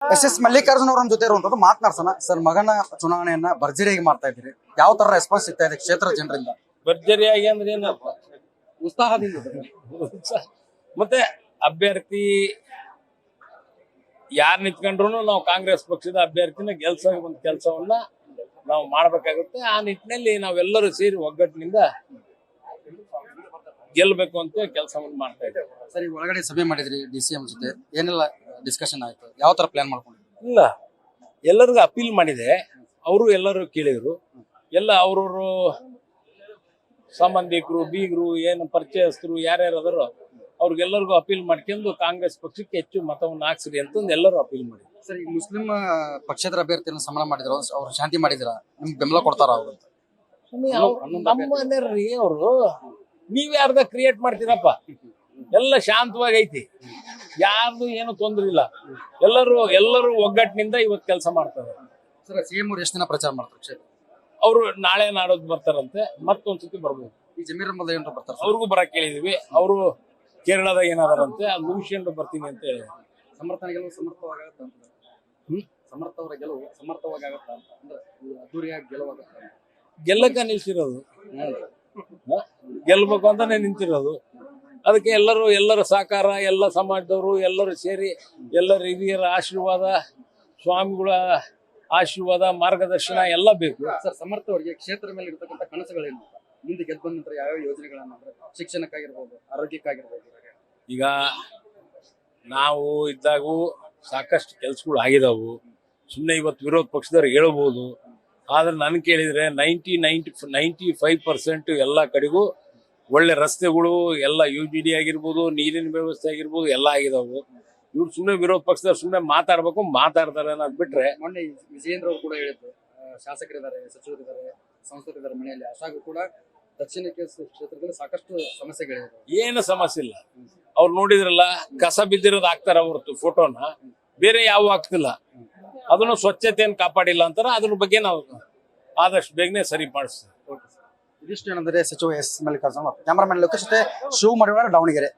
S Mallikarjun ಅವರ ಜೊತೆ ಇರುವಂತದ್ದು ಮಾತನಾಡ್ಸೋಣ ಸರ್. ಮಗನ ಚುನಾವಣೆಯನ್ನ ಭರ್ಜರಿಯಾಗಿ ಮಾಡ್ತಾ ಇದ್ದೀರಿ, ಯಾವ ತರ ರೆಸ್ಪಾನ್ಸ್ ಸಿಗ್ತಾ ಇದೆ ಕ್ಷೇತ್ರ ಜನರಿಂದ? ಭರ್ಜರಿಯಾಗಿ ಅಂದ್ರೆ ಏನಪ್ಪ, ಉತ್ಸಾಹದಿಂದ ಮತ್ತೆ ಅಭ್ಯರ್ಥಿ ಯಾರು ನಿಂತ್ಕೊಂಡ್ರು ನಾವು ಕಾಂಗ್ರೆಸ್ ಪಕ್ಷದ ಅಭ್ಯರ್ಥಿನ ಒಂದು ಕೆಲಸವನ್ನ ನಾವು ಮಾಡ್ಬೇಕಾಗುತ್ತೆ. ಆ ನಿಟ್ಟಿನಲ್ಲಿ ನಾವೆಲ್ಲರೂ ಸೇರಿ ಒಗ್ಗಟ್ಟಿನಿಂದ ಗೆಲ್ಬೇಕು ಅಂತ ಕೆಲಸವನ್ನು ಮಾಡ್ತಾ ಇದ್ದೇವೆ. ಸರಿ, ಒಳಗಡೆ ಸಭೆ ಮಾಡಿದ್ರಿ DCM ಜೊತೆ, ಏನೆಲ್ಲ ಡಿಸ್ಕಷನ್ ಆಯ್ತು? ಯಾವ ತರ ಪ್ಲಾನ್ ಮಾಡ್ಕೊಂಡಿದ್ರಿ? ಇಲ್ಲ, ಎಲ್ಲರಿಗೂ ಅಪೀಲ್ ಮಾಡಿದೆ. ಅವರು ಎಲ್ಲರೂ ಕೇಳಿದ್ರು. ಎಲ್ಲ ಅವ್ರವ್ರು ಸಂಬಂಧಿಕರು, ಬೀಗರು, ಏನು ಪರಿಚಯಸ್ಥರು ಯಾರ್ಯಾರದಾರೋ ಅವ್ರಿಗೆಲ್ಲರಿಗೂ ಅಪೀಲ್ ಮಾಡ್ಕೊಂಡು ಕಾಂಗ್ರೆಸ್ ಪಕ್ಷಕ್ಕೆ ಹೆಚ್ಚು ಮತವನ್ನು ಹಾಕ್ಸ್ರಿ ಅಂತಂದು ಎಲ್ಲರೂ ಅಪೀಲ್ ಮಾಡಿದ್ರು. ಸರ್, ಈ ಮುಸ್ಲಿಂ ಪಕ್ಷೇತರ ಅಭ್ಯರ್ಥಿಯನ್ನು ಸಮರ ಮಾಡಿದ್ರು, ಅವ್ರು ಶಾಂತಿ ಮಾಡಿದ್ರ, ನಿಮ್ಗೆ ಬೆಂಬಲ ಕೊಡ್ತಾರ ಅವ್ರು ಅಂತ? ನಮ್ಮ ಮನೆಯವ್ರಿ ಅವರು, ನೀವ್ ಯಾರ್ದ ಕ್ರಿಯೇಟ್ ಮಾಡ್ತೀರಪ್ಪ? ಎಲ್ಲ ಶಾಂತವಾಗಿ ಐತಿ, ಯಾರ್ದು ಏನು ತೊಂದ್ರೆ ಇಲ್ಲ. ಎಲ್ಲರೂ ಒಗ್ಗಟ್ಟಿನಿಂದ ಇವತ್ತು ಕೆಲಸ ಮಾಡ್ತಾರೆ. ಸರ್, CM ಅವ್ರು ಎಷ್ಟು ದಿನ ಪ್ರಚಾರ ಮಾಡ್ತಾರೆ ಕ್ಷೇತ್ರ? ಅವರು ನಾಳೆ ನಾಡೋದು ಬರ್ತಾರಂತೆ, ಮತ್ತೊಂದ್ಸತಿ ಬರ್ಬೋದು. ಈ ಜಮೀರ್ ಅಹ್ಮದ್ ಏನ್ರ ಬರ್ತಾರೆ? ಅವ್ರಿಗೂ ಬರಕ್ ಕೇಳಿದೀವಿ. ಅವರು ಕೇರಳದಾಗ ಏನಾದಾರಂತೆ, ಅದು ಮುಗಿಸ್ಕೊಂಡು ಬರ್ತೀನಿ ಅಂತ ಹೇಳಿ. ಸಮರ್ಥನ ಗೆಲುವು ಸಮರ್ಥವಾಗತ್ತ ಅಂತ, ಸಮರ್ಥವರ ಗೆಲುವು ಸಮರ್ಥವಾಗಿ ಆಗತ್ತ ಅಂತ, ಅಂದ್ರೆ ಅದ್ದೂರಿಯಾಗಿ ಗೆಲುವಾಗತ್ತ ಅಂತ. ಗೆಲ್ಲಕ್ಕ ನಿಲ್ಸಿರೋದು, ಗೆಲ್ಬೇಕು ಅಂತಾನೆ ನಿಂತಿರೋದು. ಅದಕ್ಕೆ ಎಲ್ಲರ ಸಹಕಾರ, ಎಲ್ಲ ಸಮಾಜದವರು ಎಲ್ಲರೂ ಸೇರಿ, ಎಲ್ಲರ ಹಿರಿಯರ ಆಶೀರ್ವಾದ, ಸ್ವಾಮಿಗಳ ಆಶೀರ್ವಾದ, ಮಾರ್ಗದರ್ಶನ ಎಲ್ಲ ಬೇಕು. ಸರ್, ಸಮರ್ಥವರಿಗೆ ಕ್ಷೇತ್ರ ಮೇಲೆ ಇರ್ತಕ್ಕಂಥ ಕನಸುಗಳೇನು? ಮುಂದೆ ಗೆದ್ದು ಬಂದ ನಂತರ ಯಾವ ಯೋಜನೆಗಳನ್ನ, ಅಂದ್ರೆ ಶಿಕ್ಷಣಕ್ಕಾಗಿರ್ಬೋದು, ಆರೋಗ್ಯಕ್ಕಾಗಿರ್ಬೋದು? ಈಗ ನಾವು ಇದ್ದಾಗೂ ಸಾಕಷ್ಟು ಕೆಲ್ಸಗಳು ಆಗಿದಾವು. ಸುಮ್ಮನೆ ಇವತ್ತು ವಿರೋಧ ಪಕ್ಷದವ್ರು ಹೇಳ್ಬೋದು, ಆದ್ರೆ ನನ್ ಕೇಳಿದ್ರೆ 95% ಎಲ್ಲ ಕಡೆಗೂ ಒಳ್ಳೆ ರಸ್ತೆಗಳು, ಎಲ್ಲ UGD ಆಗಿರ್ಬೋದು, ನೀರಿನ ವ್ಯವಸ್ಥೆ ಆಗಿರ್ಬೋದು, ಎಲ್ಲ ಆಗಿದಾವು. ಇವ್ರು ಸುಮ್ಮನೆ ವಿರೋಧ ಪಕ್ಷದವ್ರು ಸುಮ್ಮನೆ ಮಾತಾಡ್ತಾರೆ ಅನ್ನೋದು ಬಿಟ್ರೆ. ಮೊನ್ನೆ ವಿಜಯೇಂದ್ರ ಅವರು ಕೂಡ ಹೇಳಿದ್ರು, ಶಾಸಕರಿದ್ದಾರೆ, ಸಚಿವರಿದ್ದಾರೆ, ಸಂಸದರಿದ್ದಾರೆ ಮನೆಯಲ್ಲಿ. ಅಷ್ಟಾಗೂ ಕೂಡ ದಕ್ಷಿಣ ಕ್ಷೇತ್ರದಲ್ಲಿ ಸಾಕಷ್ಟು ಸಮಸ್ಯೆಗಳಿವೆ. ಏನು ಸಮಸ್ಯೆ ಇಲ್ಲ. ಅವ್ರು ನೋಡಿದ್ರಲ್ಲ, ಕಸ ಬಿದ್ದಿರೋದು ಹಾಕ್ತಾರ ಹೊರತು ಫೋಟೋನ, ಬೇರೆ ಯಾವ ಆಗ್ತಿಲ್ಲ. ಅದನ್ನು ಸ್ವಚ್ಛತೆಯನ್ನು ಕಾಪಾಡಿಲ್ಲ ಅಂತಾರ. ಅದ್ರ ಬಗ್ಗೆ ನಾವು ಆದಷ್ಟು ಬೇಗನೆ ಸರಿ ಮಾಡಿಸ್ತೀವಿ. ಇದಿಷ್ಟು ಏನಂದ್ರೆ ಸಚಿವ ಎಸ್ ಮಲ್ಲಿಕಾರ್ಜುನ್. ಕ್ಯಾಮರಾಮನ್ ಲೋಕೇಶ್ ಜೊತೆ ಶಿವಮರಿವಾಳ, ದಾವಣಗೆರೆ.